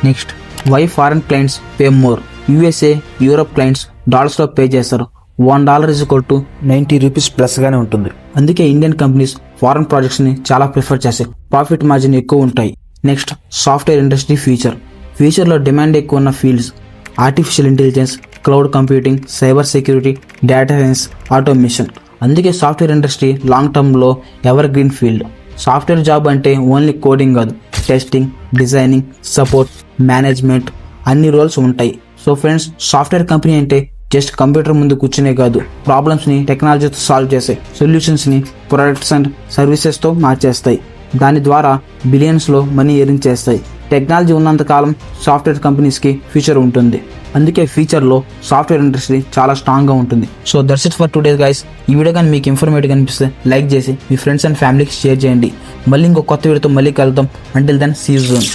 Next, why foreign clients pay more. USA, Europe clients డాలర్స్లో pay చేస్తారు. $1 = 90 rupees plus గానే ఉంటుంది. అందుకే ఇండియన్ కంపెనీస్ ఫారెన్ ప్రాజెక్ట్స్ ని చాలా ప్రిఫర్ చేస్తాయి. ప్రాఫిట్ మార్జిన్ ఎక్కువ ఉంటాయి. నెక్స్ట్, సాఫ్ట్వేర్ ఇండస్ట్రీ ఫ్యూచర్లో డిమాండ్ ఎక్కువ ఉన్న fields artificial intelligence, cloud computing, cyber security, data science, automation. అందుకే సాఫ్ట్వేర్ ఇండస్ట్రీ లాంగ్ టర్మ్లో ever green field. Software job అంటే ఓన్లీ కోడింగ్ కాదు, టెస్టింగ్, డిజైనింగ్, సపోర్ట్, మేనేజ్మెంట్ అన్ని రోల్స్ ఉంటాయి. సో ఫ్రెండ్స్, సాఫ్ట్వేర్ కంపెనీ అంటే జస్ట్ కంప్యూటర్ ముందు కూర్చునే కాదు, ప్రాబ్లమ్స్ని టెక్నాలజీతో సాల్వ్ చేసే సొల్యూషన్స్ని ప్రొడక్ట్స్ అండ్ సర్వీసెస్తో మార్చేస్తాయి. దాని ద్వారా బిలియన్స్లో మనీ ఎర్న్ చేస్తాయి. టెక్నాలజీ ఉన్నంతకాలం సాఫ్ట్వేర్ కంపెనీస్కి ఫ్యూచర్ ఉంటుంది. అందుకే ఫ్యూచర్లో సాఫ్ట్వేర్ ఇండస్ట్రీ చాలా స్ట్రాంగ్గా ఉంటుంది. So that's it for today guys. ఈ వీడియో కానీ మీకు ఇన్ఫర్మేటివ్ అనిపిస్తే లైక్ చేసి మీ ఫ్రెండ్స్ అండ్ ఫ్యామిలీకి షేర్ చేయండి. మళ్ళీ ఇంకో కొత్త వీడియోతో మళ్ళీ కలుద్దాం. Until then see you soon.